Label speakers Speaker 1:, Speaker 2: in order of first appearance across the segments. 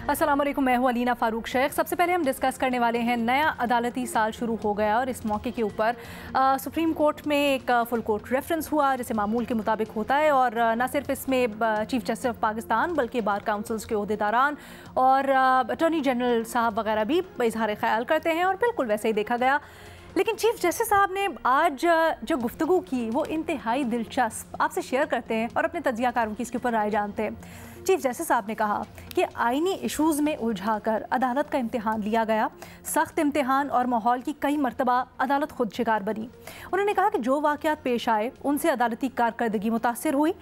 Speaker 1: अस्सलाम वालेकुम, मैं हूँ अलीना फ़ारूक शेख। सबसे पहले हम डिस्कस करने वाले हैं, नया अदालती साल शुरू हो गया और इस मौके के ऊपर सुप्रीम कोर्ट में एक फुल कोर्ट रेफरेंस हुआ जैसे मामूल के मुताबिक होता है। और न सिर्फ इसमें चीफ जस्टिस ऑफ पाकिस्तान बल्कि बार काउंसिल्स के ओहदेदारान और अटॉर्नी जनरल साहब वगैरह भी इजहार ख्याल करते हैं और बिल्कुल वैसे ही देखा गया। लेकिन चीफ जस्टिस साहब ने आज जो गुफ्तगू की वो इंतहाई दिलचस्प, आपसे शेयर करते हैं और अपने तज्जियाकारों की इसके ऊपर राय जानते हैं। चीफ जस्टिस साहब ने कहा कि आईनी इशूज़ में उलझाकर अदालत का इम्तिहान लिया गया, सख्त इम्तिहान और माहौल की कई मरतबा अदालत खुद शिकार बनी। उन्होंने कहा कि जो वाक़यात पेश आए उनसे अदालती कारकर्दगी मुतासर हुई।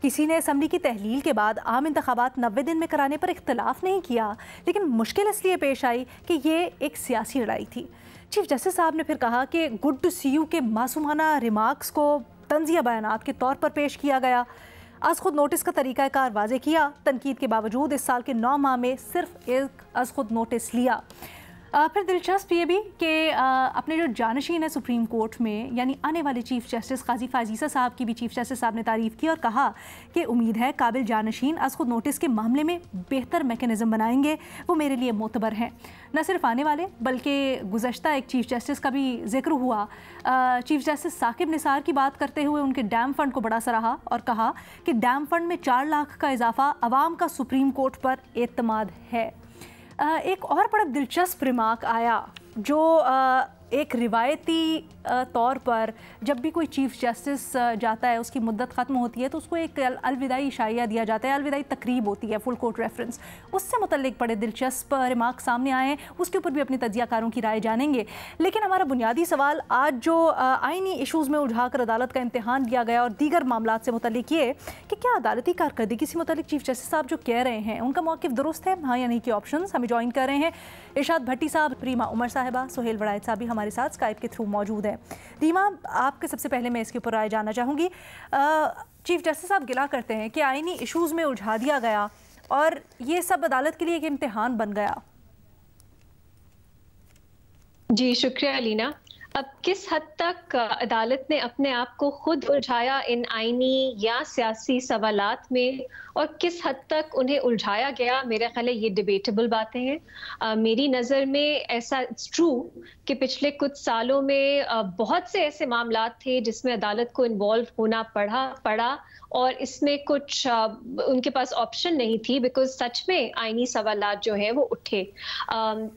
Speaker 1: किसी ने असम्बली की तहलील के बाद आम इंतखाबात 90 दिन में कराने पर इख्तलाफ नहीं किया, लेकिन मुश्किल इसलिए पेश आई कि ये एक सियासी लड़ाई थी। चीफ जस्टिस साहब ने फिर कहा कि गुड टू सी यू के मासूमाना रिमार्क्स को तंज़िया बयानात के तौर पर पेश किया गया। आज खुद नोटिस का तरीक़ाकार वाज़े किया। तनकीद के बावजूद इस साल के 9 माह में सिर्फ एक आज खुद नोटिस लिया। फिर दिलचस्प ये भी कि अपने जो जानशीन है सुप्रीम कोर्ट में, यानी आने वाले चीफ जस्टिस काजी फाजीसा साहब की भी चीफ जस्टिस साहब ने तारीफ़ की और कहा कि उम्मीद है काबिल जानशीन आज खुद नोटिस के मामले में बेहतर मैकेनिज़्म बनाएंगे, वो मेरे लिए मोतबर हैं। न सिर्फ आने वाले बल्कि गुज़श्ता एक चीफ जस्टिस का भी जिक्र हुआ। चीफ जस्टिस साकिब निसार की बात करते हुए उनके डैम फंड को बड़ा सराहा और कहा कि डैम फंड में 4 लाख का इजाफा अवाम का सुप्रीम कोर्ट पर एतमाद है। एक और बड़ा दिलचस्प रिमार्क आया जो एक रिवायती तौर पर जब भी कोई चीफ जस्टिस जाता है, उसकी मुद्दत ख़त्म होती है तो उसको एक अलविदाई शाइया दिया जाता है, अलविदाई तकरीब होती है, फुल कोर्ट रेफरेंस। उससे मुतल्लिक बड़े दिलचस्प रिमार्क सामने आए हैं, उसके ऊपर भी अपने तज्जियाकारों की राय जानेंगे। लेकिन हमारा बुनियादी सवाल आज जो आइनी इशूज़ में उलझाकर अदालत का इम्तिहान लिया गया और दीगर मामलात से मुतल्लिक ये कि क्या अदालती कारकर्दगी से मुतल्लिक चीफ जस्टिस साहब जो कह रहे हैं उनका मौक़िफ़ दुरुस्त है, हाँ या नहीं के ऑप्शन। हमें ज्वाइन कर रहे हैं इरशाद भट्टी साहब, रीमा उमर साहिबा, सुहेल वड़ायत साहब भी हमारे साथ स्काइप के थ्रू मौजूद है। रीमा, आपके सबसे पहले मैं इसके ऊपर राय जानना चाहूँगी। चीफ जस्टिस साहब गिला करते हैं कि आईनी इशूज़ में उलझा दिया गया और ये सब अदालत के लिए एक इम्तिहान बन गया।
Speaker 2: जी शुक्रिया अलीना। अब किस हद तक अदालत ने अपने आप को खुद उलझाया इन आईनी या सियासी सवालात में और किस हद तक उन्हें उलझाया गया, मेरा ख्याल है ये डिबेटेबल बातें हैं। मेरी नज़र में ऐसा इट्स ट्रू कि पिछले कुछ सालों में बहुत से ऐसे मामलात थे जिसमें अदालत को इन्वॉल्व होना पड़ा और इसमें कुछ उनके पास ऑप्शन नहीं थी बिकॉज सच में आईनी सवालात जो है वो उठे।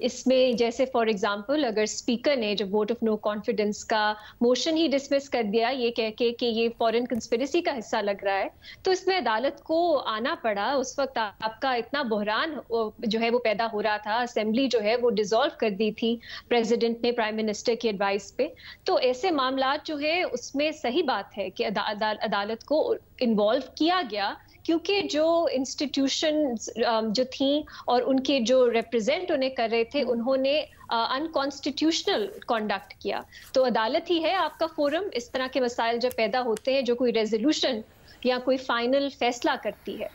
Speaker 2: इसमें जैसे फॉर एग्जांपल अगर स्पीकर ने जब वोट ऑफ नो कॉन्फिडेंस का मोशन ही डिसमिस कर दिया ये कह के कि ये फॉरेन कंस्पिरेसी का हिस्सा लग रहा है, तो इसमें अदालत को आना पड़ा। उस वक्त आपका इतना बहरान जो है वो पैदा हो रहा था, असेंबली जो है वो डिसॉल्व कर दी थी प्रेसिडेंट ने प्राइम मिनिस्टर की एडवाइस पे। तो ऐसे मामलात जो है उसमें सही बात है कि अदालत को इन्वॉल्व किया गया क्योंकि जो इंस्टीट्यूशन जो थी और उनके जो रिप्रेजेंट उन्हें कर रहे थे उन्होंने अनकॉन्स्टिट्यूशनल कॉन्डक्ट किया। तो अदालत ही है आपका फोरम, इस तरह के मसाइल जब पैदा होते हैं जो कोई रेजोल्यूशन या कोई फाइनल फैसला करती है।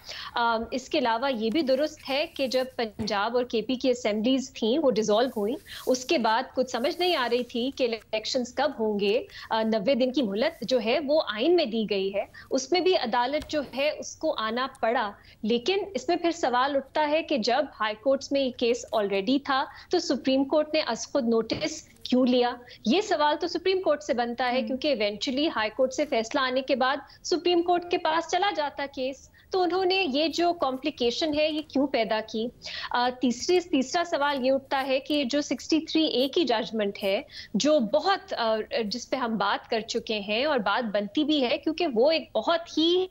Speaker 2: इसके अलावा ये भी दुरुस्त है कि जब पंजाब और केपी की असेंबलीज थी वो डिसॉल्व हुई, उसके बाद कुछ समझ नहीं आ रही थी कि इलेक्शंस कब होंगे। 90 दिन की मोहलत जो है वो आइन में दी गई है, उसमें भी अदालत जो है उसको आना पड़ा। लेकिन इसमें फिर सवाल उठता है कि जब हाई कोर्ट्स में ये केस ऑलरेडी था तो सुप्रीम कोर्ट ने अज खुद नोटिस क्यों लिया? ये सवाल तो सुप्रीम कोर्ट से बनता है क्योंकि इवेंचुअली हाई कोर्ट से फैसला आने के बाद सुप्रीम कोर्ट के पास चला जाता केस, तो उन्होंने ये जो कॉम्प्लिकेशन है ये क्यों पैदा की? तीसरा सवाल ये उठता है कि जो 63A की जजमेंट है जो बहुत जिस पे हम बात कर चुके हैं और बात बनती भी है क्योंकि वो एक बहुत ही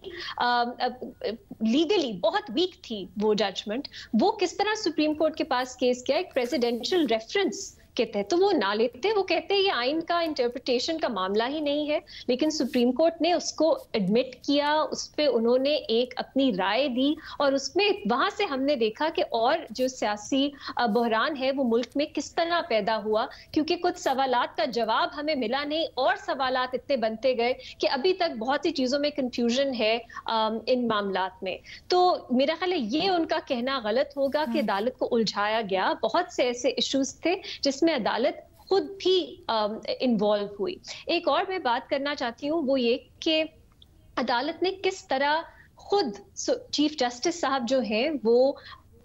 Speaker 2: लीगली बहुत वीक थी वो जजमेंट, वो किस तरह सुप्रीम कोर्ट के पास केस किया एक प्रेसिडेंशियल रेफरेंस के तहत, तो वो ना लेते, वो कहते हैं ये आइन का इंटरप्रिटेशन का मामला ही नहीं है। लेकिन सुप्रीम कोर्ट ने उसको एडमिट किया, उस पे उन्होंने एक अपनी राय दी और उसमें वहां से हमने देखा कि और जो सियासी बहरान है वो मुल्क में किस तरह पैदा हुआ, क्योंकि कुछ सवालात का जवाब हमें मिला नहीं और सवालात इतने बनते गए कि अभी तक बहुत सी चीजों में कंफ्यूजन है इन मामलात में। तो मेरा ख्याल है ये उनका कहना गलत होगा कि अदालत को उलझाया गया। बहुत से ऐसे इश्यूज थे जिसमें अदालत खुद भी इन्वॉल्व हुई। एक और मैं बात करना चाहती हूँ वो ये कि अदालत ने किस तरह खुद चीफ जस्टिस साहब जो हैं वो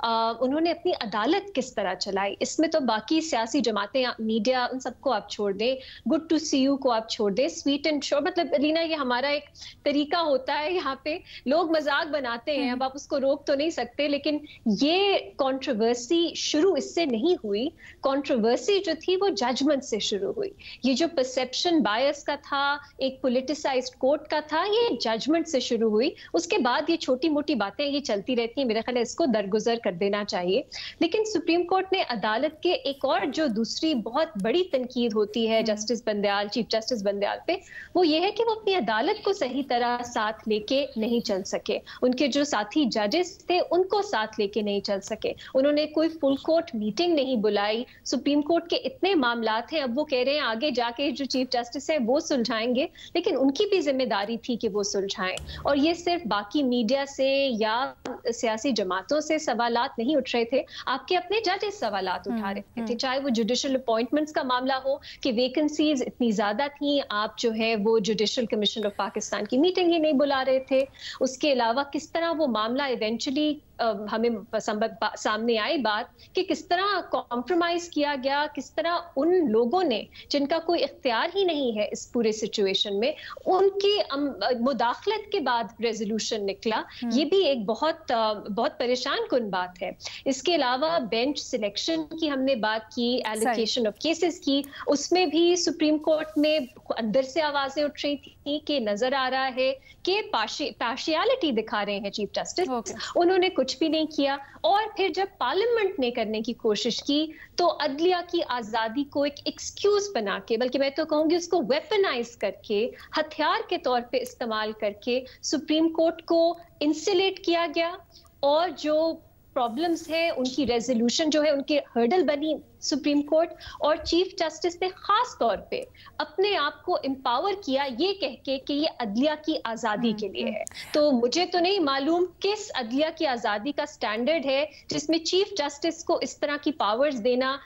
Speaker 2: उन्होंने अपनी अदालत किस तरह चलाई, इसमें तो बाकी सियासी जमातें, मीडिया, उन सबको आप छोड़ दें, गुड टू सी यू को आप छोड़ दें, स्वीट एंड श्योर, मतलब लीना ये हमारा एक तरीका होता है, यहाँ पे लोग मजाक बनाते हैं, अब आप उसको रोक तो नहीं सकते, लेकिन ये कंट्रोवर्सी शुरू इससे नहीं हुई। कंट्रोवर्सी जो थी वो जजमेंट से शुरू हुई। ये जो परसेप्शन बायस का था, एक पॉलिटिसाइज्ड कोर्ट का था, ये जजमेंट से शुरू हुई। उसके बाद ये छोटी मोटी बातें ये चलती रहती हैं, मेरे ख्याल है इसको दरगुजर कर देना चाहिए। लेकिन सुप्रीम कोर्ट ने अदालत के एक और जो दूसरी बहुत बड़ी तनकीद होती है justice Bandial, chief justice Bandial पे, वो ये है कि वो अपनी अदालत को सही तरह साथ लेके नहीं चल सके। उनके जो साथी जजेस थे उनको साथ लेके नहीं चल सके। उन्होंने कोई फुल कोर्ट मीटिंग नहीं बुलाई। सुप्रीम कोर्ट के इतने मामलात हैं, अब वो कह रहे हैं आगे जाके जो चीफ जस्टिस है वो सुलझाएंगे, लेकिन उनकी भी जिम्मेदारी थी कि वो सुलझाएं। और ये सिर्फ बाकी मीडिया से या सियासी जमातों से सवालात नहीं उठ रहे थे, आपके अपने जजेस सवालात उठा रहे थे, चाहे वो जुडिशियल अपॉइंटमेंट्स का मामला हो कि वैकेंसीज इतनी ज्यादा थी, आप जो है वो जुडिशियल कमीशन ऑफ पाकिस्तान की मीटिंग ही नहीं बुला रहे थे। उसके अलावा किस तरह वो मामला इवेंचुअली हमें सामने आई बात कि किस तरह कॉम्प्रोमाइज किया गया, किस तरह उन लोगों ने जिनका कोई इख्तियार ही नहीं है इस पूरे सिचुएशन में, उनकी मुदाखलत के बाद रेजोल्यूशन निकला। ये भी एक बहुत परेशान कुन बात है। इसके अलावा बेंच सिलेक्शन की हमने बात की, एलोकेशन ऑफ केसेस की, उसमें भी सुप्रीम कोर्ट में अंदर से आवाजें उठ रही थी कि नजर आ रहा है कि पार्शियलिटी दिखा रहे हैं चीफ जस्टिस। उन्होंने कुछ भी नहीं किया। और फिर जब पार्लियामेंट ने करने की कोशिश की तो अदलिया की आजादी को एक एक्सक्यूज बना के, बल्कि मैं तो कहूंगी उसको वेपनाइज करके, हथियार के तौर पे इस्तेमाल करके सुप्रीम कोर्ट को इंसुलेट किया गया। और जो प्रॉब्लम्स है उनकी रेजोल्यूशन जो है, उनकी हर्डल बनी सुप्रीम कोर्ट, और चीफ जस्टिस ने खास तौर पे अपने आप को एम्पावर किया ये कह के कि ये अदलिया की आजादी के लिए है। तो मुझे तो नहीं मालूम किस अदलिया की आजादी का स्टैंडर्ड है जिसमें चीफ जस्टिस को इस तरह की पावर्स देना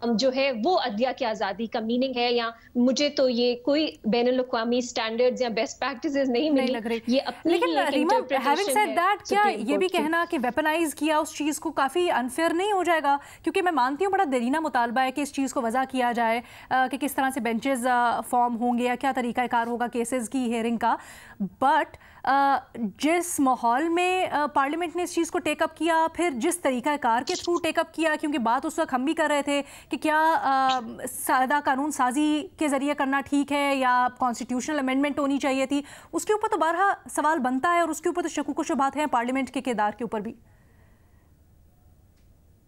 Speaker 2: जो है वो अदलिया की आजादी का मीनिंग है। या मुझे तो ये कोई बैनुल-अक़वामी स्टैंडर्ड्स या बेस्ट प्रैक्टिसेस नहीं मिली। ये अपनी
Speaker 1: लेकिन रीमा, हैविंग सेड दैट, क्या ये भी कहना कि वेपनाइज किया उस चीज को काफी अनफेयर नहीं हो जाएगा? क्योंकि मैं मानती हूँ बड़ा देरीना मुतालबा है कि इस चीज़ को वजह किया जाए कि किस तरह से बेंचेस फॉर्म होंगे या क्या तरीकाकार होगा केसेस की हियरिंग का, बट जिस माहौल में पार्लियामेंट ने इस चीज़ को टेकअप किया, फिर जिस तरीकाकार के थ्रू टेकअप किया, क्योंकि बात उस वक्त हम भी कर रहे थे कि क्या सादा कानून साजी के ज़रिए करना ठीक है या कॉन्स्टिट्यूशनल अमेंडमेंट होनी चाहिए थी, उसके ऊपर तो बारहा सवाल बनता है और उसके ऊपर तो शकुक शुबहात हैं पार्लियामेंट के किरदार के ऊपर भी।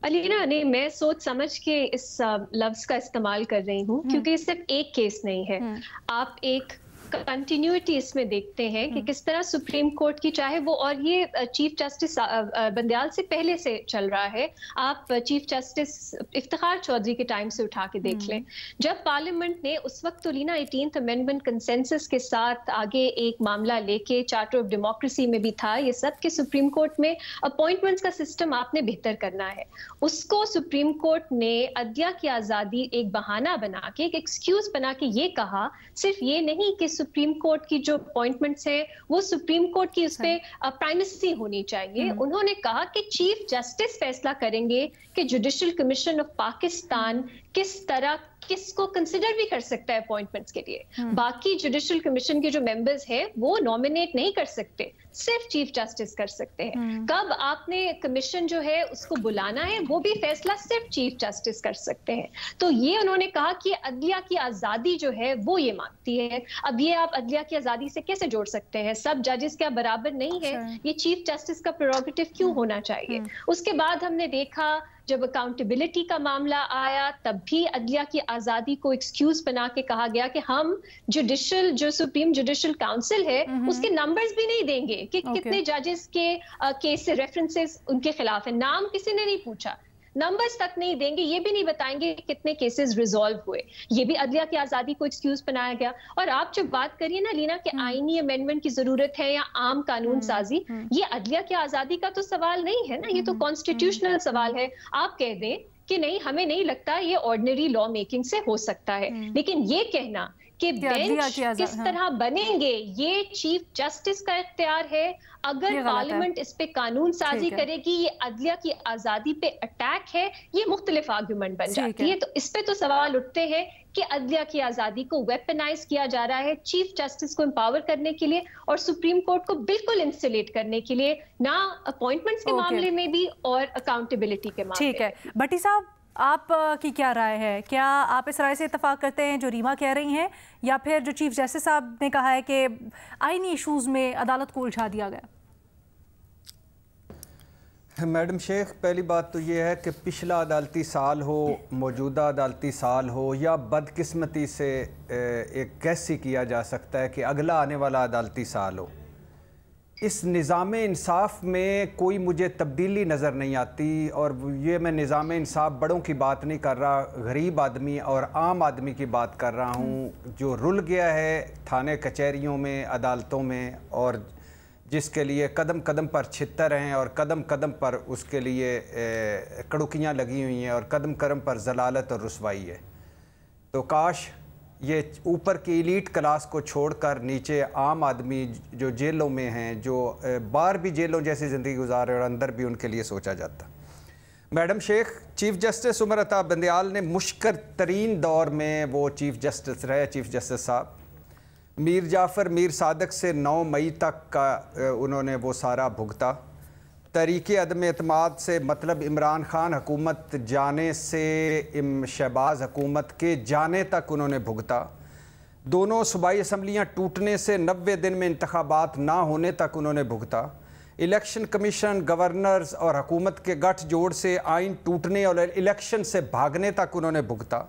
Speaker 2: अलीना, नहीं, मैं सोच समझ के इस लफ्ज का इस्तेमाल कर रही हूँ क्योंकि सिर्फ एक केस नहीं है। आप एक कंटिन्यूटी इसमें देखते हैं कि किस तरह सुप्रीम कोर्ट की, चाहे वो, और ये चीफ जस्टिस बंदयाल से पहले से चल रहा है, आप चीफ जस्टिस इफ्तिखार चौधरी के टाइम से उठा के देख लें, जब पार्लियामेंट ने उस वक्त तो लीना 18th अमेंडमेंट कंसेंसस के साथ आगे एक मामला लेके, चार्टर ऑफ डेमोक्रेसी में भी था ये सब, कि सुप्रीम कोर्ट में अपॉइंटमेंट्स का सिस्टम आपने बेहतर करना है, उसको सुप्रीम कोर्ट ने अदलिया की आजादी एक बहाना बना के, एक एक्सक्यूज बना के ये कहा, सिर्फ ये नहीं कि सुप्रीम कोर्ट की जो अपॉइंटमेंट्स हैं वो सुप्रीम कोर्ट की उस पे प्राइमेसी होनी चाहिए। उन्होंने कहा कि चीफ जस्टिस फैसला करेंगे कि जुडिशियल कमीशन ऑफ पाकिस्तान किस तरह किसको कंसिडर भी कर सकता है अपॉइंटमेंट्स के लिए। बाकी जुडिशियल कमीशन के जो मेंबर्स हैं वो नॉमिनेट नहीं कर सकते, सिर्फ चीफ जस्टिस कर सकते हैं। कब आपने कमीशन जो है उसको बुलाना है वो भी फैसला सिर्फ चीफ जस्टिस कर सकते हैं। तो ये उन्होंने कहा कि अदलिया की आजादी जो है वो ये मांगती है। अब ये आप अदलिया की आजादी से कैसे जोड़ सकते हैं? सब जजेस क्या बराबर नहीं है? ये चीफ जस्टिस का प्रेरोगेटिव क्यों होना चाहिए? उसके बाद हमने देखा जब अकाउंटेबिलिटी का मामला आया तब भी अदलिया की आजादी को एक्सक्यूज बना के कहा गया कि हम जुडिशियल, जो सुप्रीम जुडिशियल काउंसिल है उसके नंबर्स भी नहीं देंगे कि कितने जजेस के केस से रेफरेंसेस उनके खिलाफ है, नाम किसी ने नहीं पूछा, नंबर्स तक नहीं देंगे, ये भी नहीं बताएंगे कितने केसेस रिजॉल्व हुए। ये भी अदलिया की आजादी को एक्सक्यूज बनाया गया। और आप जब बात करिए ना लीना कि आईनी अमेंडमेंट की जरूरत है या आम कानून साजी, ये अदलिया की आजादी का तो सवाल नहीं है ना, ये तो कॉन्स्टिट्यूशनल सवाल है। आप कह दें कि नहीं, हमें नहीं लगता ये ऑर्डिनरी लॉ मेकिंग से हो सकता है, लेकिन ये कहना कि बेंच किस तरह बनेंगे ये चीफ जस्टिस का इख्तियार है। अगर पार्लियामेंट इस पे कानून साजी करेगी, ये अदलिया की आजादी पे अटैक है, ये मुख्तलिफ आर्गुमेंट बन जाती है। तो इस पे तो सवाल उठते हैं कि अदलिया की आजादी को वेपनाइज किया जा रहा है चीफ जस्टिस को एम्पावर करने के लिए और सुप्रीम कोर्ट को बिल्कुल इंसुलेट करने के लिए, ना अपॉइंटमेंट्स के मामले में भी और अकाउंटेबिलिटी के मामले में।
Speaker 1: ठीक है भट्टी साहब, आप की क्या राय है? क्या आप इस राय से इत्तेफाक करते हैं जो रीमा कह रही हैं, या फिर जो चीफ जस्टिस साहब ने कहा है कि आईनी इश्यूज में अदालत को उलझा दिया गया?
Speaker 3: मैडम शेख, पहली बात तो ये है कि पिछला अदालती साल हो, मौजूदा अदालती साल हो, या बदकिस्मती से एक कैसी किया जा सकता है कि अगला आने वाला अदालती साल हो, इस निज़ाम इंसाफ में कोई मुझे तब्दीली नज़र नहीं आती। और ये मैं निज़ाम इंसाफ बड़ों की बात नहीं कर रहा, गरीब आदमी और आम आदमी की बात कर रहा हूँ, जो रुल गया है थाने कचहरियों में, अदालतों में, और जिसके लिए कदम कदम पर छितर हैं और कदम कदम पर उसके लिए कड़ुकियाँ लगी हुई हैं और कदम कदम पर जलालत और रुसवाई है। तो काश ये ऊपर की एलीट क्लास को छोड़कर नीचे आम आदमी जो जेलों में हैं, जो बाहर भी जेलों जैसी ज़िंदगी गुजार रहे और अंदर भी, उनके लिए सोचा जाता। Madam Sheikh, chief justice Umar Ata Bandial ने मुश्किल तरीन दौर में वो चीफ़ जस्टिस रहे। चीफ़ जस्टिस साहब मीर जाफ़र मीर सादक से 9 मई तक का उन्होंने वो सारा भुगता। तरीक़े अदम एतमाद से मतलब इमरान खान हुकूमत जाने से शहबाज हुकूमत के जाने तक उन्होंने भुगता। दोनों सूबाई असम्बलियाँ टूटने से 90 दिन में इंतखाबात ना होने तक उन्होंने भुगता। इलेक्शन कमीशन, गवर्नर्स और हुकूमत के गठजोड़ से आइन टूटने और इलेक्शन से भागने तक उन्होंने भुगता।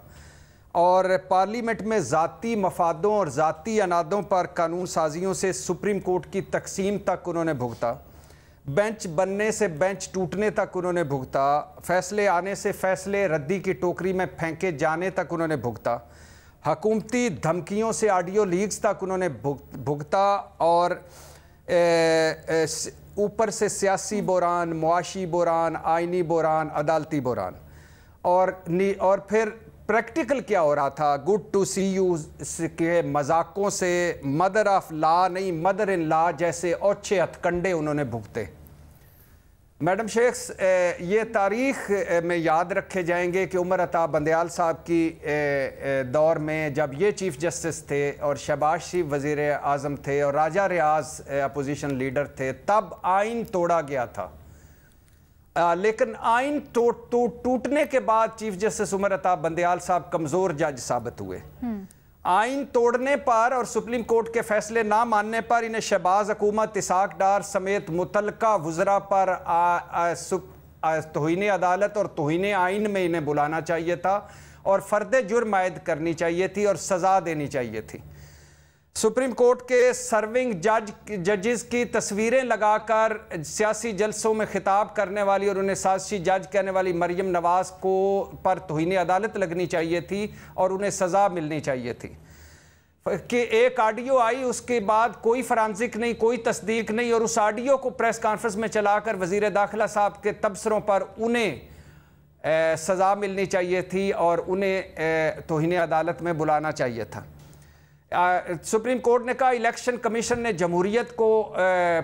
Speaker 3: और पार्लियामेंट में ज़ाती मफादों और ज़ाती अनादों पर कानून साजियों से सुप्रीम कोर्ट की तकसीम तक उन्होंने भुगता। बेंच बनने से बेंच टूटने तक उन्होंने भुगता। फैसले आने से फैसले रद्दी की टोकरी में फेंके जाने तक उन्होंने भुगता। हकूमती धमकियों से ऑडियो लीक्स तक उन्होंने भुगता। और ऊपर से सियासी बुरान, मुआशी बुरान, आइनी बुरान, अदालती बुरान। और फिर प्रैक्टिकल क्या हो रहा था? गुड टू सी यू के मजाकों से मदर ऑफ लॉ नहीं, मदर इन लॉ जैसे औच्छे हथकंडे उन्होंने भुगते। मैडम शेख, ये तारीख़ में याद रखे जाएंगे कि उमर अता बंदयाल साहब की दौर में जब ये चीफ़ जस्टिस थे और शहबाज शरीफ वज़ीर आज़म थे और राजा रियाज अपोजिशन लीडर थे, तब आइन तोड़ा गया था। लेकिन आइन टूटने के बाद चीफ जस्टिस उमर अता बंदयाल साहब कमज़ोर जज साबित हुए। आइन तोड़ने पर और सुप्रीम कोर्ट के फैसले ना मानने पर इन्हें शहबाज हुकूमत, इसाक डार समेत मुतल्लका वज़रा पर तौहीन अदालत और तौहीन आइन में इन्हें बुलाना चाहिए था और फ़र्द जुर्म आयद करनी चाहिए थी और सज़ा देनी चाहिए थी। सुप्रीम कोर्ट के सर्विंग जजेस की तस्वीरें लगाकर सियासी जलसों में खिताब करने वाली और उन्हें साजिशी जज कहने वाली मरियम नवाज को पर तौहीन अदालत लगनी चाहिए थी और उन्हें सज़ा मिलनी चाहिए थी। कि एक ऑडियो आई, उसके बाद कोई फॉरेंसिक नहीं, कोई तस्दीक नहीं, और उस ऑडियो को प्रेस कॉन्फ्रेंस में चलाकर वज़ीर दाखिला साहब के तबसरों पर उन्हें सज़ा मिलनी चाहिए थी और उन्हें तौहीन अदालत में बुलाना चाहिए था। सुप्रीम कोर्ट ने कहा इलेक्शन कमीशन ने जमहूरियत को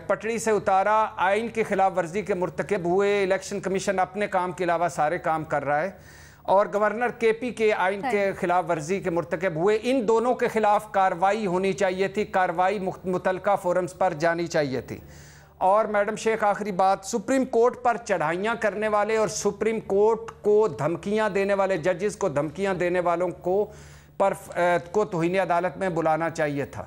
Speaker 3: पटड़ी से उतारा, आइन की खिलाफ वर्जी के मुर्तकब हुए। इलेक्शन कमीशन अपने काम के अलावा सारे काम कर रहा है और गवर्नर केपी के आइन के खिलाफ वर्जी के मुर्तकब हुए। इन दोनों के खिलाफ कार्रवाई होनी चाहिए थी, कार्रवाई मुतल्लका फोरम्स पर जानी चाहिए थी। और मैडम शेख, आखिरी बात, सुप्रीम कोर्ट पर चढ़ाइयाँ करने वाले और सुप्रीम कोर्ट को धमकियाँ देने वाले जजेस को धमकियाँ देने वालों को तौहीन अदालत में बुलाना चाहिए था।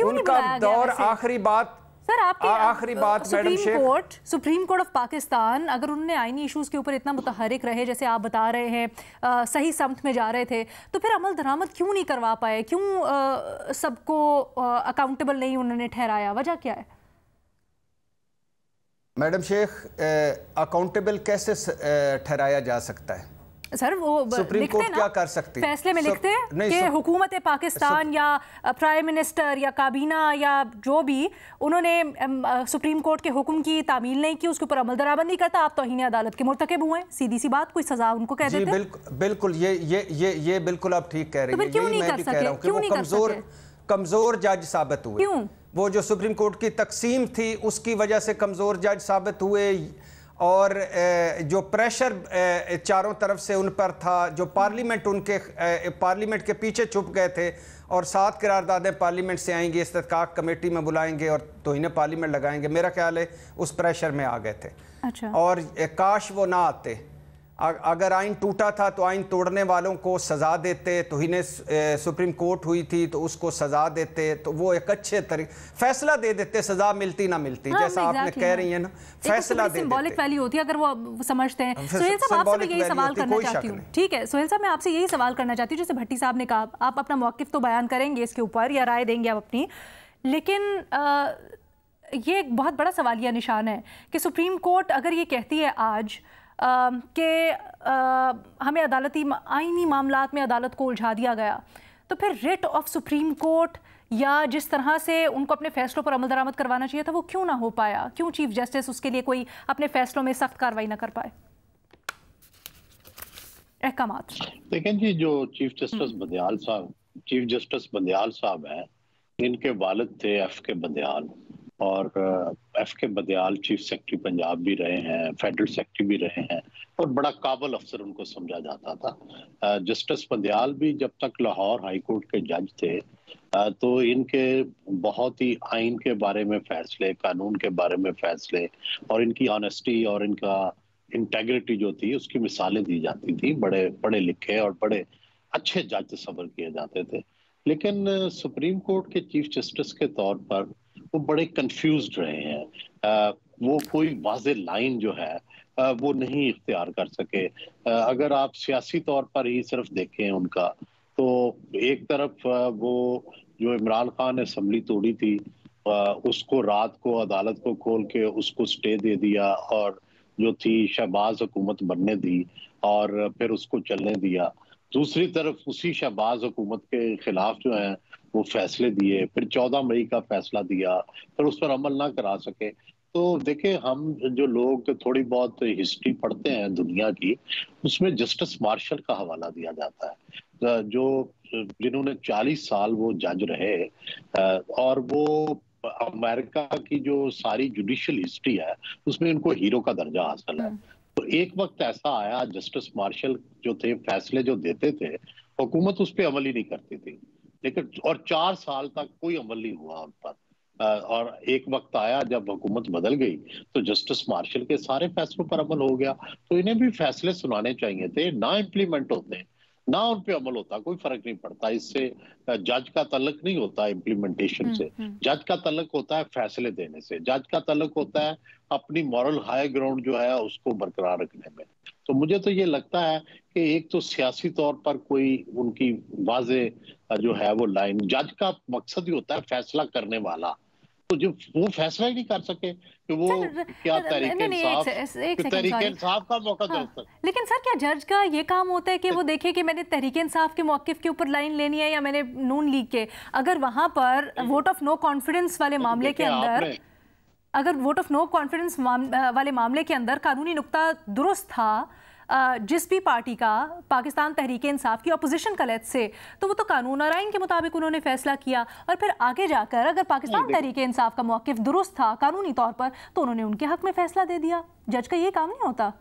Speaker 3: उनका दौर आखिरी बात
Speaker 1: सर, आपके
Speaker 3: आखिरी बात
Speaker 1: सुप्रीम कोर्ट ऑफ पाकिस्तान अगर उन्होंने आईनी इश्यूज के ऊपर इतना मुतहरिक रहे, जैसे आप बता रहे हैं, सही समत में जा रहे थे, तो फिर अमल दरामद क्यों नहीं करवा पाए? क्यों सबको अकाउंटेबल नहीं उन्होंने ठहराया? वजह क्या है?
Speaker 3: मैडम शेख, अकाउंटेबल कैसे ठहराया जा सकता है?
Speaker 1: सर वो
Speaker 3: सुप्रीम कोर्ट क्या कर सकती है?
Speaker 1: फैसले में लिखते हैं कि हुकूमत पाकिस्तान या प्राइम मिनिस्टर या काबीना या जो भी उन्होंने सुप्रीम कोर्ट के हुक्म की तामील नहीं की, उसके ऊपर अमल दरामद नहीं करता, आप तौहीन अदालत के मुर्तकिब हुए, सीधी सी बात, कोई सजा उनको कह देते हैं।
Speaker 3: बिल्कुल, ये बिल्कुल आप ठीक कह रही हैं।
Speaker 1: क्यों नहीं कर सके? क्यों नहीं कर सके?
Speaker 3: कमजोर जज साबित हुए।
Speaker 1: क्यों? वो
Speaker 3: जो सुप्रीम कोर्ट की तकसीम थी उसकी वजह से कमजोर जज साबित हुए, और जो प्रेशर चारों तरफ से उन पर था, जो पार्लियामेंट के पीछे छुप गए थे और 7 करारदादें पार्लियामेंट से आएंगी, इस्तेकाक कमेटी में बुलाएंगे और तौहीन पार्लियामेंट लगाएंगे, मेरा ख्याल है उस प्रेशर में आ गए थे।
Speaker 1: अच्छा।
Speaker 3: और काश वो ना आते। अगर आइन टूटा था तो आइन तोड़ने वालों को सज़ा देते, तौहीन सुप्रीम कोर्ट हुई थी तो उसको सज़ा देते, तो वो एक अच्छे तरीके फैसला दे देते, सज़ा मिलती ना मिलती। हाँ, जैसा आपने कह रही है ना, फैसला दे
Speaker 1: सिंबॉलिक वैल्यू होती है अगर वो समझते हैं। सोहेल साहब, आपसे मैं यही सवाल करना चाहती हूँ। ठीक है सोहेल साहब, मैं आपसे यही सवाल करना चाहती हूँ, जैसे भट्टी साहब ने कहा, आप अपना मौक़िफ़ तो बयान करेंगे इसके ऊपर या राय देंगे आप अपनी, लेकिन ये एक बहुत बड़ा सवालिया निशान है कि सुप्रीम कोर्ट अगर ये कहती है आज कि हमें अदालती आईनी मामलात में अदालत को उलझा दिया गया, तो फिर रिट ऑफ सुप्रीम कोर्ट या जिस तरह से उनको अपने फैसलों पर अमल दरामद करवाना चाहिए था वो क्यों ना हो पाया? क्यों चीफ जस्टिस उसके लिए कोई अपने फैसलों में सख्त कार्रवाई ना कर पाए? अहकामात
Speaker 4: देखें जी, जो चीफ जस्टिस बंदयाल साहब हैं, इनके वालिद थे एफ के बंदयाल, और एफ के बंदयाल चीफ सेक्रेटरी पंजाब भी रहे हैं, फेडरल सेक्रेटरी भी रहे हैं, और बड़ा काबिल अफसर उनको समझा जाता था। जस्टिस बंदयाल भी जब तक लाहौर हाई कोर्ट के जज थे तो इनके बहुत ही आइन के बारे में फैसले, कानून के बारे में फैसले, और इनकी ऑनेस्टी और इनका इंटेग्रिटी जो थी उसकी मिसालें दी जाती थी। बड़े पढ़े लिखे और बड़े अच्छे जज तस्वर किए जाते थे। लेकिन सुप्रीम कोर्ट के चीफ जस्टिस के तौर पर वो बड़े कंफ्यूज्ड रहे हैं। वो कोई वाज़े लाइन जो है वो नहीं इख्तियार कर सके। अगर आप सियासी तौर पर ही सिर्फ देखें उनका, तो एक तरफ वो जो इमरान खान ने असम्बली तोड़ी थी उसको रात को अदालत को खोल के उसको स्टे दे दिया, और जो थी शहबाज हुकूमत बनने दी और फिर उसको चलने दिया। दूसरी तरफ उसी शहबाज हुकूमत के खिलाफ जो है वो फैसले दिए, फिर 14 मई का फैसला दिया, फिर उस पर अमल ना करा सके। तो देखिए, हम जो लोग थोड़ी बहुत हिस्ट्री पढ़ते हैं दुनिया की, उसमें जस्टिस मार्शल का हवाला दिया जाता है, जो जिन्होंने 40 साल वो जज रहे, और वो अमेरिका की जो सारी जुडिशियल हिस्ट्री है उसमें उनको हीरो का दर्जा हासिल है। तो एक वक्त ऐसा आया, जस्टिस मार्शल जो थे फैसले जो देते थे, हुकूमत उस पर अमल ही नहीं करती थी, लेकिन और 4 साल तक कोई अमल नहीं हुआ उन पर। और एक वक्त आया जब हुकूमत बदल गई तो जस्टिस मार्शल के सारे फैसलों पर अमल हो गया। तो इन्हें भी फैसले सुनाने चाहिए थे, ना इम्प्लीमेंट होते, ना उन पे अमल होता, कोई फर्क नहीं पड़ता। इससे जज का तल्लुक नहीं होता इम्प्लीमेंटेशन से, जज का तल्लुक होता है फैसले देने से, जज का तल्लुक होता है अपनी मॉरल हाई ग्राउंड जो है उसको बरकरार रखने में। तो मुझे तो ये लगता है कि एक तो सियासी तौर पर कोई उनकी वाजे जो है वो लाइन, जज का मकसद ही होता है फैसला करने वाला, तो जो वो फैसला ही नहीं कर सके कि वो क्या तहरीक इंसाफ का मौका देता।
Speaker 1: लेकिन सर, क्या जज का ये काम होता है कि वो देखे कि मैंने तहरीक इंसाफ के मौक़िफ़ के ऊपर लाइन लेनी है या मैंने नून लीग के? अगर वहां पर वोट ऑफ नो कॉन्फिडेंस वाले मामले के अंदर, अगर वोट ऑफ नो कॉन्फिडेंस वाले मामले के अंदर कानूनी नुक्ता दुरुस्त था जिस भी पार्टी का, पाकिस्तान तहरीक इंसाफ की अपोजिशन का लेट से, तो वो तो कानून और आइन के मुताबिक उन्होंने फैसला किया, और फिर आगे जाकर अगर पाकिस्तान तहरीक इंसाफ का मौक़िफ़ दुरुस्त था कानूनी तौर पर तो उन्होंने उनके हक में फैसला दे दिया। जज का ये काम नहीं होता?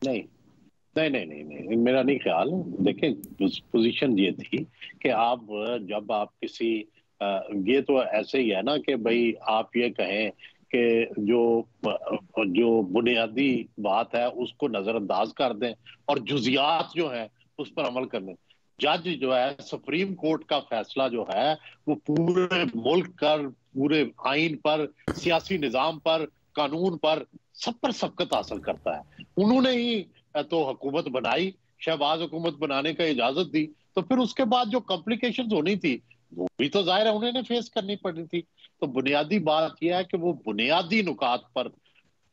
Speaker 4: नहीं नहीं नहीं नहीं, नहीं मेरा नहीं ख्याल। देखिए, पोजीशन ये थी कि आप जब आप किसी ये तो ऐसे ही है ना कि भाई आप ये कहें कि जो बुनियादी बात है उसको नजरअंदाज कर दें और जुजियात जो है उस पर अमल कर दें। जज जो है, सुप्रीम कोर्ट का फैसला जो है वो पूरे मुल्क पर, पूरे आइन पर, सियासी निजाम पर, कानून पर, सब पर सबकत हासिल करता है। उन्होंने ही तो हुकूमत बनाई, शहबाज हुकूमत बनाने का इजाजत दी, तो फिर उसके बाद जो कॉम्प्लिकेशंस होनी थी वो भी तो जाहिर है उन्होंने फेस करनी पड़ी थी। तो बुनियादी बात यह है कि वो बुनियादी नुकात पर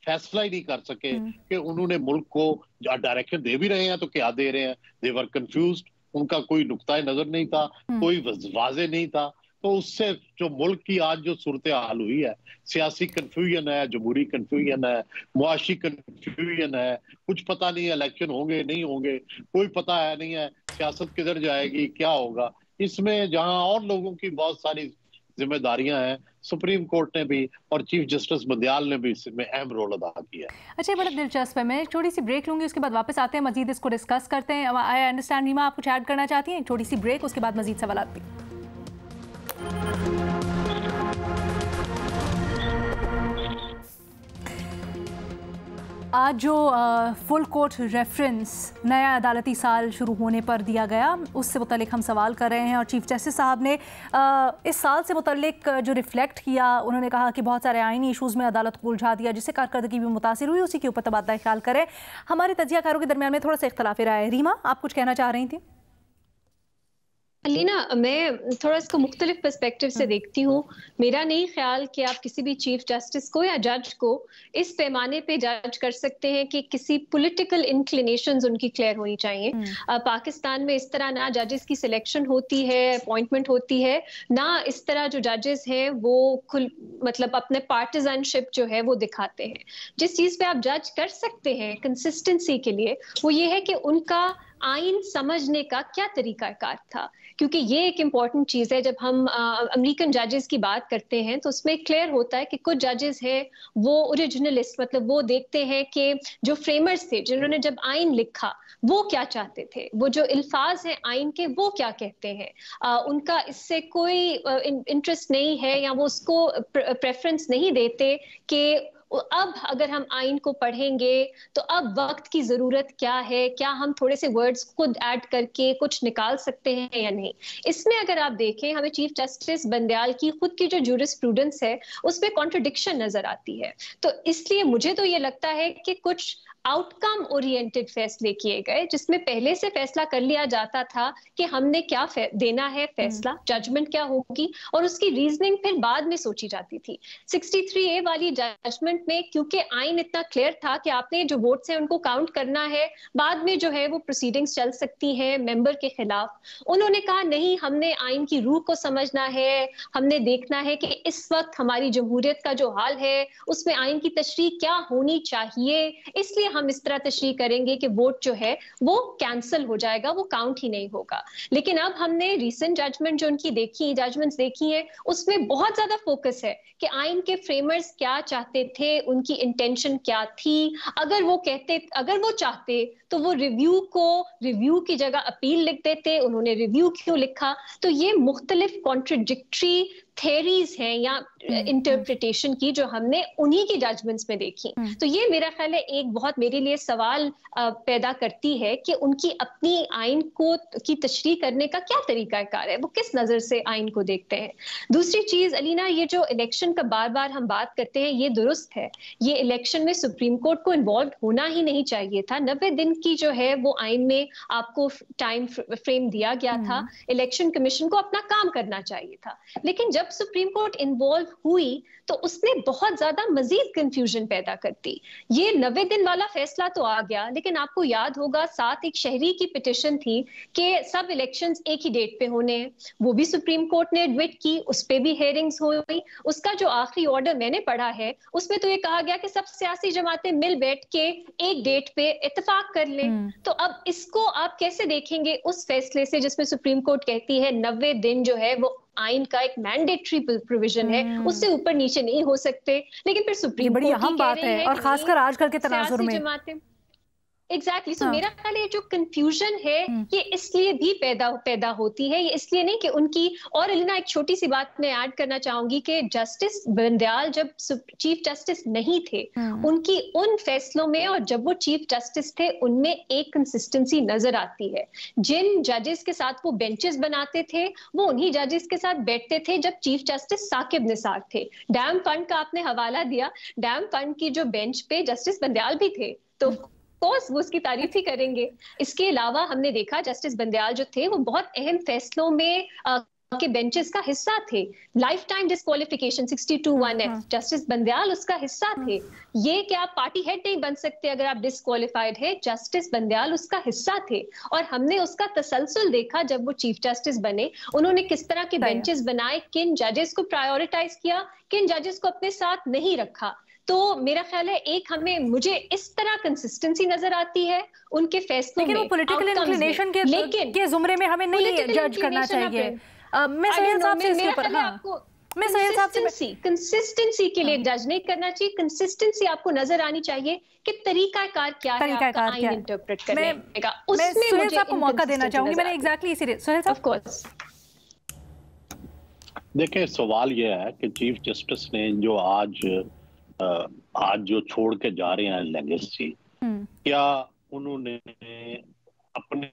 Speaker 4: फैसला ही नहीं कर सके कि उन्होंने मुल्क को डायरेक्शन दे भी रहे हैं तो क्या दे रहे हैं। दे वर कंफ्यूज्ड, उनका कोई नुक्ता नजर नहीं था, कोई वाजे नहीं था। तो उससे जो मुल्क की आज जो सूरत हाल हुई है, सियासी कंफ्यूजन है, जमहूरी कंफ्यूजन है, मुआशी कंफ्यूजन है, कुछ पता नहीं है इलेक्शन होंगे नहीं होंगे, कोई पता है नहीं है, सियासत किधर जाएगी, क्या होगा। इसमें जहां और लोगों की बहुत सारी जिम्मेदारियां हैं, सुप्रीम कोर्ट ने भी और चीफ जस्टिस बंदयाल ने भी इसमें अहम रोल अदा किया।
Speaker 1: अच्छा, बड़ा दिलचस्प है। मैं एक छोटी सी ब्रेक लूंगी, उसके बाद वापस आते हैं, मजीद इसको डिस्कस करते हैं। आई अंडरस्टैंड रीमा, आप कुछ ऐड करना चाहती हैं? एक छोटी सी ब्रेक, उसके बाद मजीद सवाल भी। आज जो फुल कोर्ट रेफरेंस नया अदालती साल शुरू होने पर दिया गया, उससे मुतल्लिक हम सवाल कर रहे हैं। और चीफ जस्टिस साहब ने इस साल से मुतल्लिक जो रिफ्लेक्ट किया, उन्होंने कहा कि बहुत सारे आईनी इशूज़ में अदालत को उलझा दिया, जिससे कारकर्दगी भी मुतासिर हुई, उसी के ऊपर तबादला ख्याल करें। हमारे तजियाकारों के दरमियान में थोड़ा सा इख्तलाफ रहा है। रीमा, आप कुछ कहना चाह रही थी?
Speaker 2: अलीना, मैं थोड़ा इसको मुख्तलिफ पर्सपेक्टिव से देखती हूँ। मेरा नहीं ख्याल कि आप किसी भी चीफ जस्टिस को या जज को इस पैमाने पे जज कर सकते हैं कि किसी पॉलिटिकल इंक्लिनेशंस उनकी क्लियर होनी चाहिए। पाकिस्तान में इस तरह ना जजेस की सिलेक्शन होती है, अपॉइंटमेंट होती है, ना इस तरह जो जजेस हैं वो मतलब अपने पार्टिजनशिप जो है वो दिखाते हैं। जिस चीज़ पे आप जज कर सकते हैं कंसिस्टेंसी के लिए, वो ये है कि उनका आइन समझने का क्या तरीकाकार था। क्योंकि ये एक इम्पॉर्टेंट चीज़ है। जब हम अमेरिकन जजेस की बात करते हैं तो उसमें क्लियर होता है कि कुछ जजेस हैं वो ओरिजिनलिस्ट, मतलब वो देखते हैं कि जो फ्रेमर्स थे, जिन्होंने जब आइन लिखा, वो क्या चाहते थे, वो जो अल्फाज हैं आइन के वो क्या कहते हैं, उनका इससे कोई इंटरेस्ट नहीं है या वो उसको प्रेफरेंस नहीं देते कि अब अगर हम आइन को पढ़ेंगे तो अब वक्त की जरूरत क्या है, क्या हम थोड़े से वर्ड्स खुद ऐड करके कुछ निकाल सकते हैं या नहीं। इसमें अगर आप देखें, हमें चीफ जस्टिस बंदयाल की खुद की जो जूरिस्प्रूडेंस है उसमें कॉन्ट्रडिक्शन नजर आती है। तो इसलिए मुझे तो ये लगता है कि कुछ आउटकम ओरिएंटेड फैसले किए गए, जिसमें पहले से फैसला कर लिया जाता था कि हमने क्या देना है फैसला, जजमेंट क्या होगी, और उसकी रीजनिंग फिर बाद में सोची जाती थी। 63A वाली जजमेंट में क्योंकि आइन इतना क्लियर था कि आपने जो वोट्स हैं उनको काउंट करना है, बाद में जो है वो प्रोसीडिंग्स चल सकती हैं मेंबर के खिलाफ, उन्होंने कहा नहीं, हमने आइन की रूह को समझना है, हमने देखना है कि इस वक्त हमारी जमहूरियत का जो हाल है उसमें आइन की तशरीह क्या होनी चाहिए, इसलिए हम इस तरह तशरीह करेंगे कि वोट जो है वो कैंसिल हो जाएगा, वो काउंट ही नहीं होगा। लेकिन अब हमने रीसेंट जजमेंट जो उनकी जजमेंट्स देखी है, उसमें बहुत ज्यादा फोकस है कि आइन के फ्रेमर्स क्या चाहते थे, उनकी इंटेंशन क्या थी। अगर वो चाहते तो वो रिव्यू की जगह अपील लिख देते, उन्होंने रिव्यू क्यों लिखा। तो ये मुख्तलिफ कॉन्ट्रडिक्टरी थेरीज हैं या इंटरप्रिटेशन की जो हमने उन्हीं की जजमेंट्स में देखी। तो ये मेरा ख्याल है एक बहुत मेरे लिए सवाल पैदा करती है कि उनकी अपनी आइन को की तशरीह करने का क्या तरीकाकार है, वो किस नजर से आइन को देखते हैं। दूसरी चीज अलीना, ये जो इलेक्शन का बार बार हम बात करते हैं, ये दुरुस्त है, ये इलेक्शन में सुप्रीम कोर्ट को इन्वॉल्व होना ही नहीं चाहिए था। 90 दिन की जो है वो आइन में आपको टाइम फ्रेम दिया गया था, इलेक्शन कमीशन को अपना काम करना चाहिए था। लेकिन जब सुप्रीम कोर्ट इन्वॉल्व हुई तो उसने बहुत ज्यादा मजीद कंफ्यूजन पैदा कर दी। ये 90 दिन वाला फैसला तो आ गया, लेकिन आपको याद होगा साथ एक शहरी की पिटिशन थी कि सब इलेक्शंस एक ही डेट पे होने हैं, वो भी सुप्रीम कोर्ट ने एडमिट की, उस पे भी हेयरिंग्स हुई। उसका जो आखिरी ऑर्डर मैंने पढ़ा है उसमें तो ये कहा गया कि सब सियासी जमातें मिल बैठ के एक डेट पे इत्तेफाक कर लें। तो अब इसको आप कैसे देखेंगे उस फैसले से जिसमें सुप्रीम कोर्ट कहती है 90 दिन जो है वो आइन का एक मैंडेटरी प्रोविजन है, उससे ऊपर नीचे नहीं हो सकते। लेकिन फिर सुप्रीम कोर्ट
Speaker 1: अहम बात है, और खासकर आजकल के तनाजुर में
Speaker 2: एग्जैक्टली। सो मेरा ख्याल है जो कंफ्यूजन है ये इसलिए भी पैदा होती है, ये इसलिए नहीं कि उनकी। और अलीना, एक छोटी सी बात मैं ऐड करना चाहूंगी कि जस्टिस बंदयाल जब चीफ जस्टिस नहीं थे, उनकी उन फैसलों में और जब वो चीफ जस्टिस थे उनमें एक कंसिस्टेंसी नजर आती है। जिन जजेस के साथ वो बेंचेस बनाते थे वो उन्हीं जजेस के साथ बैठते थे जब चीफ जस्टिस साकिब निसार थे। डैम फंड का आपने हवाला दिया, डैम फंड की जो बेंच पे जस्टिस बंदयाल भी थे, तो कोर्स वो उसकी तारीफ ही करेंगे। इसके अलावा हमने देखा जस्टिस बंदयाल जो थे वो बहुत अहम फैसलों में के बेंचेस का हिस्सा थे। Life time disqualification 62(1)(f, justice Bandial उसका हिस्सा थे। ये कि आप पार्टी हेड नहीं बन सकते अगर आप डिस्क्वालिफाइड है, जस्टिस बंदयाल उसका हिस्सा थे। और हमने उसका तसलसल देखा जब वो चीफ जस्टिस बने, उन्होंने किस तरह के बेंचेस बनाए, किन जजेस को प्रायोरिटाइज किया, किन जजेस को अपने साथ नहीं रखा। तो मेरा ख्याल है मुझे इस तरह कंसिस्टेंसी नजर आती है उनके फैसलों में।
Speaker 1: लेकिन वो पॉलिटिकल इंक्लिनेशन के जुमरे में हमें नहीं जज करना चाहिए। मैं सहेल साहब से इसके ऊपर मैं सहेल साहब से
Speaker 2: कंसिस्टेंसी के लिए जज नहीं करना चाहिए। कंसिस्टेंसी आपको नजर आनी चाहिए कि तरीकाकार क्या है आपका आइन इंटरप्रेट करने का। उसमें
Speaker 1: सहेल साहब को मौका देना चाहूंगी। मैंने एग्जैक्टली इसी सहेल साहब,
Speaker 2: ऑफ कोर्स
Speaker 4: देखिए, सवाल यह है कि चीफ जस्टिस ने जो आज जो छोड़ के जा रहे हैं लेगेसी, क्या उन्होंने अपने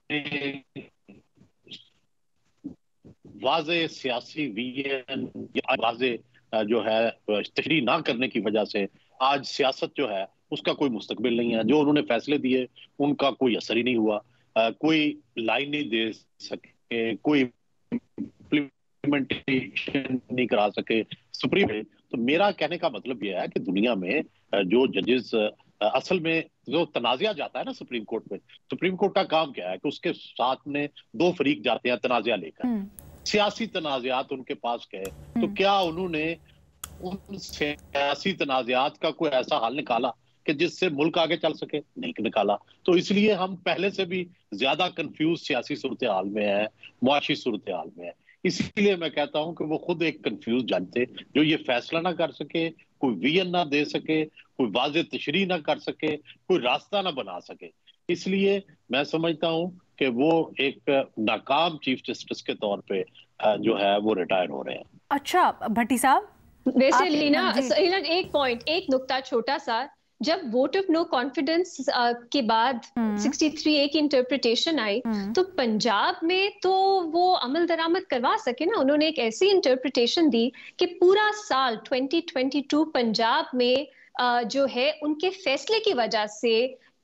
Speaker 4: वाज़े सियासी विजन या वाज़े जो है तशरीह ना करने की वजह से आज सियासत जो है उसका कोई मुस्तकबिल नहीं है। जो उन्होंने फैसले दिए उनका कोई असर ही नहीं हुआ, कोई लाइन नहीं दे सके, कोई इम्प्लीमेंटेशन नहीं करा सके सुप्रीम कोर्ट। तो मेरा कहने का मतलब यह है कि दुनिया में जो जजेस असल में जो तनाज़ा जाता है ना सुप्रीम कोर्ट में, सुप्रीम कोर्ट का काम क्या है कि उसके साथ में दो फरीक जाते हैं तनाज़ा लेकर, सियासी तनाज़ात उनके पास गए, तो क्या उन्होंने उन सियासी तनाज़ात का कोई ऐसा हल निकाला कि जिससे मुल्क आगे चल सके? नहीं निकाला। तो इसलिए हम पहले से भी ज्यादा कंफ्यूज सियासी सूरत हाल में है, मुआशी सूरत हाल में है। इसीलिए मैं कहता हूं कि वो खुद एक कंफ्यूज जज थे जो ये फैसला ना कर सके, कोई विजन ना दे सके, कोई वाज़े तशरीह ना कर सके, कोई रास्ता ना बना सके। इसलिए मैं समझता हूं कि वो एक नाकाम चीफ जस्टिस के तौर पे जो है वो रिटायर हो रहे हैं।
Speaker 1: अच्छा भट्टी साहब,
Speaker 2: वैसे लीना एक नुक्ता छोटा सा, जब वोट ऑफ नो कॉन्फिडेंस के बाद 63A की इंटरप्रिटेशन आई तो पंजाब में तो वो अमल दरामद करवा सके ना। उन्होंने एक ऐसी इंटरप्रिटेशन दी कि पूरा साल 2022 पंजाब में जो है उनके फैसले की वजह से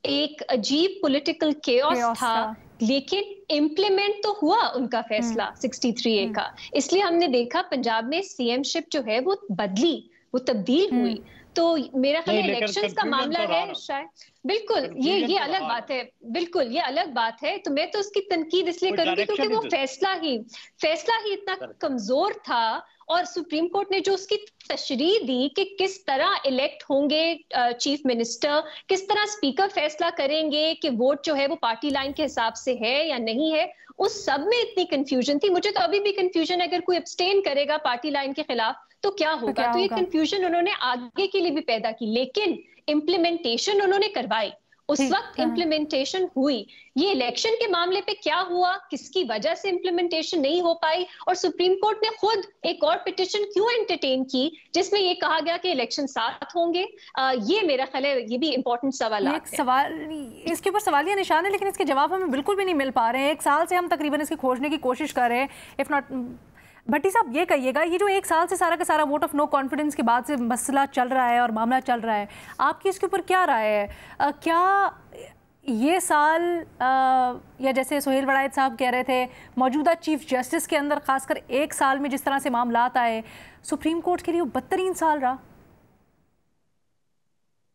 Speaker 2: एक अजीब पॉलिटिकल केओस था, लेकिन इम्प्लीमेंट तो हुआ उनका फैसला 63A का। इसलिए हमने देखा पंजाब में सीएमशिप जो है वो बदली, वो तब्दील हुई। तो मेरा ख्याल इलेक्शंस का मामला है शायद, बिल्कुल ये अलग बात है, बिल्कुल ये अलग बात है। तो मैं तो उसकी तनकीद इसलिए करूंगी क्योंकि वो फैसला ही इतना कमजोर था, और सुप्रीम कोर्ट ने जो उसकी तशरीह दी कि किस तरह इलेक्ट होंगे चीफ मिनिस्टर, किस तरह स्पीकर फैसला करेंगे कि वोट जो है वो पार्टी लाइन के हिसाब से है या नहीं है, उस सब में इतनी कंफ्यूजन थी। मुझे तो अभी भी कंफ्यूजन है, अगर कोई अब्सटेन करेगा पार्टी लाइन के खिलाफ तो क्या होगा। तो ये कंफ्यूजन उन्होंने आगे के लिए भी पैदा की, लेकिन इम्प्लीमेंटेशन उन्होंने करवाई, उस वक्त इम्प्लीमेंटेशन हुई। ये इलेक्शन के मामले पे क्या हुआ, किसकी वजह से इम्प्लीमेंटेशन नहीं हो पाई, और सुप्रीम कोर्ट ने खुद एक और पिटीशन क्यों एंटरटेन की जिसमें ये कहा गया कि इलेक्शन साथ होंगे। ये मेरा ख्याल है ये भी इंपॉर्टेंट सवाल है।
Speaker 1: इसके ऊपर सवालिया निशान है, लेकिन इसके जवाब हमें बिल्कुल भी नहीं मिल पा रहे हैं। 1 साल से हम तकरीबन इसकी खोजने की कोशिश कर रहे हैं, इफ नॉट। भट्टी साहब ये कहिएगा, ये जो 1 साल से सारा का सारा वोट ऑफ नो कॉन्फिडेंस के बाद से मसला चल रहा है और मामला चल रहा है, आपकी इसके ऊपर क्या राय है? क्या ये साल या जैसे सोहेल वड़ायत साहब कह रहे थे, मौजूदा चीफ जस्टिस के अंदर खासकर 1 साल में जिस तरह से मामलात आए, सुप्रीम कोर्ट के लिए वो बदतरीन साल रहा?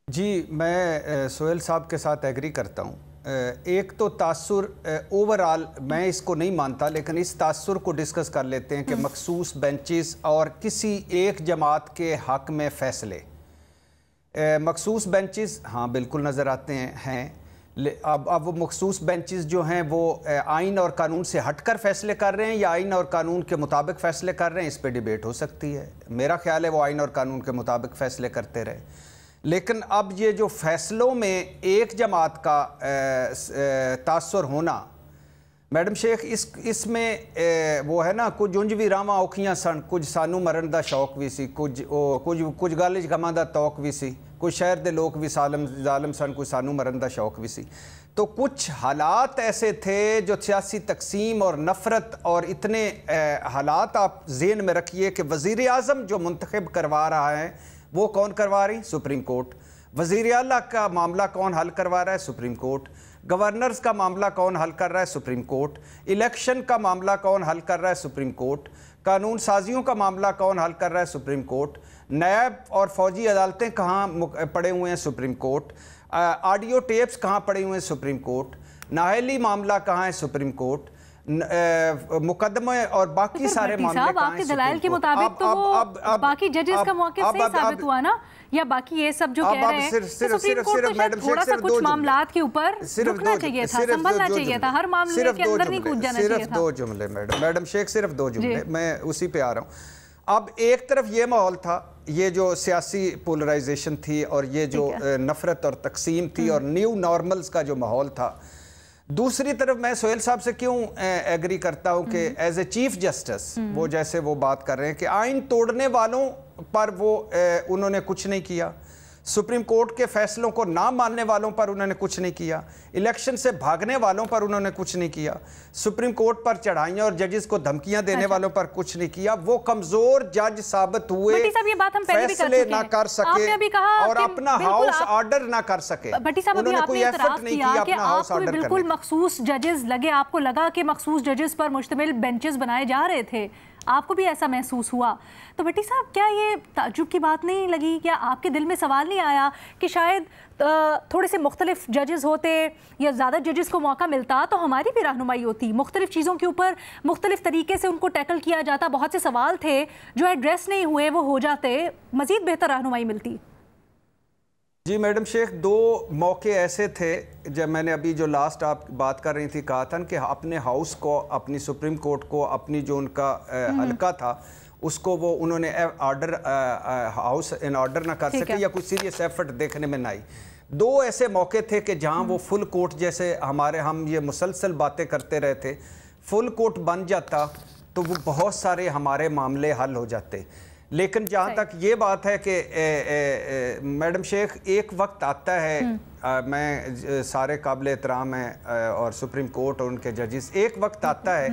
Speaker 3: जी, मैं सोहेल साहब के साथ एग्री करता हूँ। एक तो तासुर ओवरऑल मैं इसको नहीं मानता, लेकिन इस तासुर को डिस्कस कर लेते हैं कि मखसूस बेंचेस और किसी एक जमात के हक में फ़ैसले, मखसूस बेंचेस हाँ बिल्कुल नज़र आते हैं। अब वो मखसूस बेंचेस जो हैं वो आइन और कानून से हटकर फ़ैसले कर रहे हैं या आइन और कानून के मुताबिक फ़ैसले कर रहे हैं, इस पर डिबेट हो सकती है। मेरा ख्याल है वो आइन और कानून के मुताबिक फ़ैसले करते रहे। लेकिन अब ये जो फैसलों में एक जमात का तासुर होना, मैडम शेख, इसमें वो है ना, कुछ उंज भी रावां औखियां सन, कुछ सानू मरण दा शौक भी सी, कुछ गल गमां दा तौक भी सी, कुछ शहर दे लोग भी जालम सन, कुछ सानू मरण दा शौक भी सी। तो कुछ हालात ऐसे थे जो सियासी तकसीम और नफ़रत, और इतने हालात आप ज़हन में रखिए कि वज़ीर आज़म जो मुंतखब करवा रहा है वो कौन करवा रही? Supreme court. वज़ीर आला का मामला कौन हल करवा रहा है? Supreme court. गवर्नर्स का मामला कौन हल कर रहा है? Supreme court. इलेक्शन का मामला कौन हल कर रहा है? Supreme court. कानून साजियों का मामला कौन हल कर रहा है? Supreme court. नायब और फौजी अदालतें कहाँ पड़े हुए हैं? Supreme court. ऑडियो टेप्स कहाँ पड़े हुए हैं? Supreme court. नाहली मामला कहाँ है? Supreme court. मुकदमे और बाकी सारे मामले
Speaker 1: आपके दलाइल के मुताबिक तो वो बाकी जजेस का मौके से साबित हुआ ना, या बाकी ये सब जो कह रहे हैं सुप्रीम कोर्ट को शायद थोड़ा सा कुछ मामलात के ऊपर रुकना चाहिए था, संभलना चाहिए था, हर मामले के अंदर नहीं कूद जाना चाहिए था।
Speaker 3: सिर्फ 2 जुमले मैडम शेख, सिर्फ 2 जुमले, मैं उसी पे आ रहा हूँ। अब एक तरफ ये माहौल था, ये जो सियासी पोलराइजेशन थी और ये जो नफरत और तकसीम थी और न्यू नॉर्मल्स का जो माहौल था। दूसरी तरफ मैं सोहेल साहब से क्यों एग्री करता हूं कि एज ए चीफ जस्टिस वो जैसे वो बात कर रहे हैं कि आइन तोड़ने वालों पर वो उन्होंने कुछ नहीं किया, सुप्रीम कोर्ट के फैसलों को ना मानने वालों पर उन्होंने कुछ नहीं किया, इलेक्शन से भागने वालों पर उन्होंने कुछ नहीं किया, सुप्रीम कोर्ट पर चढ़ाइयां और जजेस को धमकियां देने वालों पर कुछ नहीं किया। वो कमजोर जज साबित हुए, फैसले ना कर सके और अपना हाउस ऑर्डर ना कर सके।
Speaker 1: उन्होंने कोई एफर्ट नहीं किया अपना हाउस ऑर्डर करने। बिल्कुल मखसूस जजेस लगे, आपको लगा कि मखसूस जजेस पर मुश्तमिल बेंचेस बनाए जा रहे थे, आपको भी ऐसा महसूस हुआ। तो भट्टी साहब, क्या ये ताज्जुब की बात नहीं लगी? क्या आपके दिल में सवाल नहीं आया कि शायद थोड़े से मुख्तलिफ जजेस होते या ज़्यादा जजेस को मौका मिलता तो हमारी भी रहनुमाई होती, मुख्तलिफ चीज़ों के ऊपर मुख्तलिफ तरीके से उनको टैकल किया जाता, बहुत से सवाल थे जो एड्रेस नहीं हुए वो हो जाते, मज़ीद बेहतर रहनुमाई मिलती।
Speaker 3: जी मैडम शेख, 2 मौके ऐसे थे जब मैंने अभी जो लास्ट आप बात कर रही थी कहा था कि अपने हाउस को, अपनी सुप्रीम कोर्ट को, अपनी जो उनका हल्का था उसको वो उन्होंने ऑर्डर हाउस इन ऑर्डर ना कर सके या कुछ सीरियस एफर्ट देखने में ना आई। 2 ऐसे मौके थे कि जहां वो फुल कोर्ट, जैसे हम ये मुसलसल बातें करते रहे थे, फुल कोर्ट बन जाता तो वो बहुत सारे हमारे मामले हल हो जाते। लेकिन जहाँ तक ये बात है कि मैडम शेख, एक वक्त आता है, मैं सारे काबिल एहतराम हैं और सुप्रीम कोर्ट और उनके जजेस, एक वक्त आता है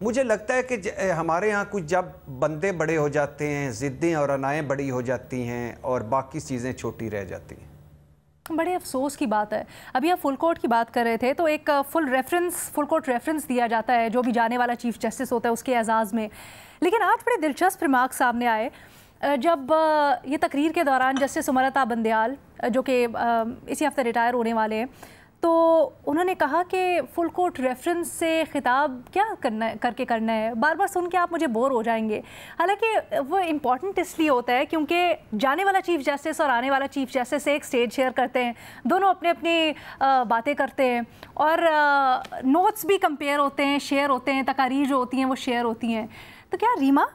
Speaker 3: मुझे लगता है कि हमारे यहाँ कुछ जब बंदे बड़े हो जाते हैं, ज़िद्दें और अनाएँ बड़ी हो जाती हैं और बाकी चीज़ें छोटी रह जाती हैं।
Speaker 1: बड़े अफसोस की बात है। अभी आप फुल कोर्ट की बात कर रहे थे तो एक फुल कोर्ट रेफरेंस दिया जाता है जो भी जाने वाला चीफ जस्टिस होता है उसके एजाज़ में। लेकिन आज बड़े दिलचस्प रिमार्क सामने आए जब ये तकरीर के दौरान जस्टिस उमरता बंदयाल जो कि इसी हफ्ते रिटायर होने वाले हैं, तो उन्होंने कहा कि फुल कोर्ट रेफरेंस से खिताब क्या करना है, बार बार सुन के आप मुझे बोर हो जाएंगे। हालांकि वो इम्पॉर्टेंट इसलिए होता है क्योंकि जाने वाला चीफ जस्टिस और आने वाला चीफ जस्टिस एक स्टेज शेयर करते हैं, दोनों अपने अपनी बातें करते हैं और नोट्स भी कंपेयर होते हैं, शेयर होते हैं, तकारीर जो होती हैं वो शेयर होती हैं। तो क्या रीमा,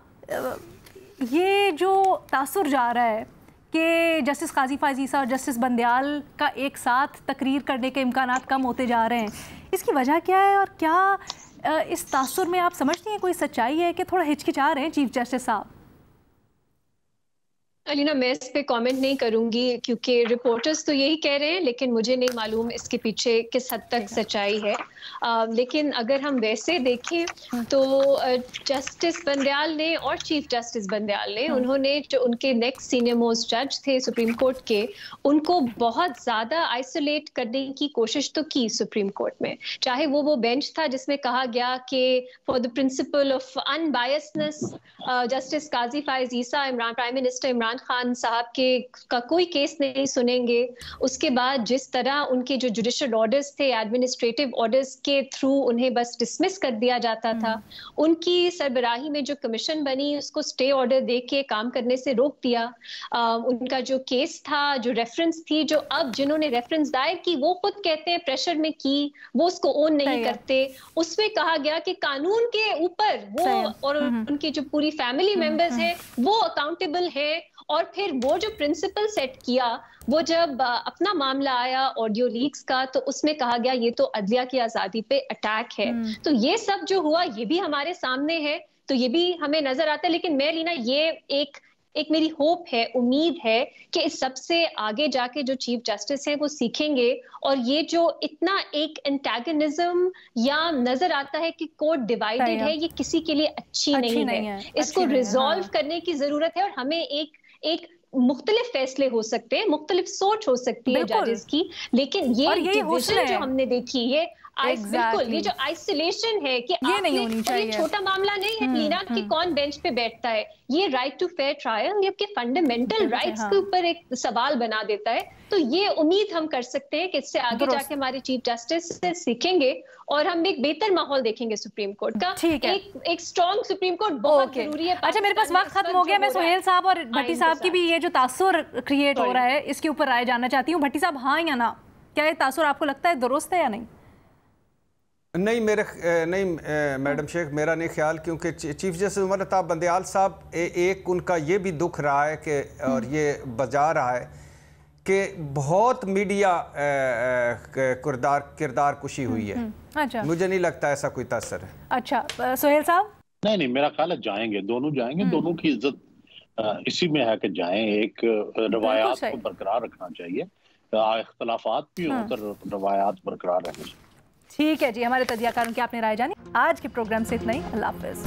Speaker 1: ये जो तासुर जा रहा है कि जस्टिस काजी फायज़ ईसा और जस्टिस बंदयाल का एक साथ तकरीर करने के इम्कानात कम होते जा रहे हैं, इसकी वजह क्या है? और क्या इस तासुर में आप समझती हैं कोई सच्चाई है कि थोड़ा हिचकिचा रहे हैं चीफ जस्टिस साहब?
Speaker 2: अलीना, मैं इस पे कमेंट नहीं करूंगी क्योंकि रिपोर्टर्स तो यही कह रहे हैं, लेकिन मुझे नहीं मालूम इसके पीछे किस हद तक सच्चाई है। लेकिन अगर हम वैसे देखें तो जस्टिस बंदयाल ने और चीफ जस्टिस बंदयाल ने, उन्होंने जो उनके नेक्स्ट सीनियर मोस्ट जज थे सुप्रीम कोर्ट के, उनको बहुत ज़्यादा आइसोलेट करने की कोशिश तो की सुप्रीम कोर्ट में। चाहे वो बेंच था जिसमें कहा गया कि for the principle of unbiasness justice Qazi Faez Isa prime minister Imran Khan साहब का कोई केस नहीं सुनेंगे। उसके बाद जिस तरह उनके जो जुडिशियल ऑर्डर्स थे, एडमिनिस्ट्रेटिव ऑर्डर्स के थ्रू उन्हें बस डिसमिस कर दिया जाता था। उनकी सरबराही में जो कमीशन बनी उसको स्टे ऑर्डर दे के काम करने से रोक दिया। उनका जो केस था, जो रेफरेंस थी, जो अब जिन्होंने रेफरेंस दायर की वो खुद कहते हैं प्रेशर में की, वो उसको ओन नहीं करते। उसमें कहा गया कि कानून के ऊपर वो और उनकी जो पूरी फैमिली मेंबर्स हैं वो अकाउंटेबल है। और फिर वो जो प्रिंसिपल सेट किया, वो जब अपना मामला आया ऑडियो लीक्स का, तो उसमें कहा गया ये तो अदलिया की आजादी पे अटैक है। तो ये सब जो हुआ ये भी हमारे सामने है, तो ये भी हमें नजर आता है। लेकिन मैं लीना, ये एक मेरी होप है, उम्मीद है कि इस सबसे आगे जाके जो चीफ जस्टिस हैं वो सीखेंगे और ये जो इतना एक एंटेगनिज्म या नजर आता है कि कोर्ट डिवाइडेड है, ये किसी के लिए अच्छी नहीं है। इसको रिजॉल्व करने की जरूरत है और हमें एक मुख्तलिफ फैसले हो सकते हैं, मुख्तलिफ सोच हो सकती है जजेस की, लेकिन ये डिवीजन जो हमने देखी, ये बिल्कुल ये जो आइसोलेशन है कि
Speaker 1: ये नहीं होनी चाहिए।
Speaker 2: ये छोटा मामला नहीं है लीना कि कौन बेंच पे बैठता है, ये राइट टू फेयर ट्रायल, ये आपके फंडामेंटल राइट्स के ऊपर एक सवाल बना देता है। तो ये उम्मीद हम कर सकते हैं कि इससे आगे जाके हमारे चीफ जस्टिस से सीखेंगे और हम एक बेहतर माहौल देखेंगे सुप्रीम कोर्ट का। एक स्ट्रॉन्ग सुप्रीम कोर्ट बहुत जरूरी है।
Speaker 1: अच्छा, मेरे पास वक्त खत्म हो गया। मैं सोहेल साहब और भट्टी साहब की भी ये जो तासुर क्रिएट हो रहा है इसके ऊपर राय जानना चाहती हूँ। भट्टी साहब, हाँ या ना, क्या ये तासुर आपको लगता है दुरुस्त है या नहीं?
Speaker 3: नहीं, मैडम शेख, मेरा नहीं ख्याल, क्योंकि चीफ जस्टिस उमर अताब बंदयाल साहब एक उनका ये भी दुख रहा है कि और ये बजा रहा है कि बहुत मीडिया किरदार कुशी हुई है।
Speaker 1: अच्छा,
Speaker 3: मुझे नहीं लगता ऐसा कोई तासर है।
Speaker 1: अच्छा, सोहेल साहब?
Speaker 4: नहीं, मेरा ख्याल है जाएंगे, दोनों जाएंगे, दोनों की इज्जत इसी में है कि जाएं। एक रवायात को बरकरार रखना चाहिए, इख्तलाफात भी हों तो रवायात बरकरार रहनी चाहिए।
Speaker 1: ठीक है जी, हमारे तजियाकारों की आपने राय जानी। आज के प्रोग्राम से इतना ही। अल्लाह हाफिज।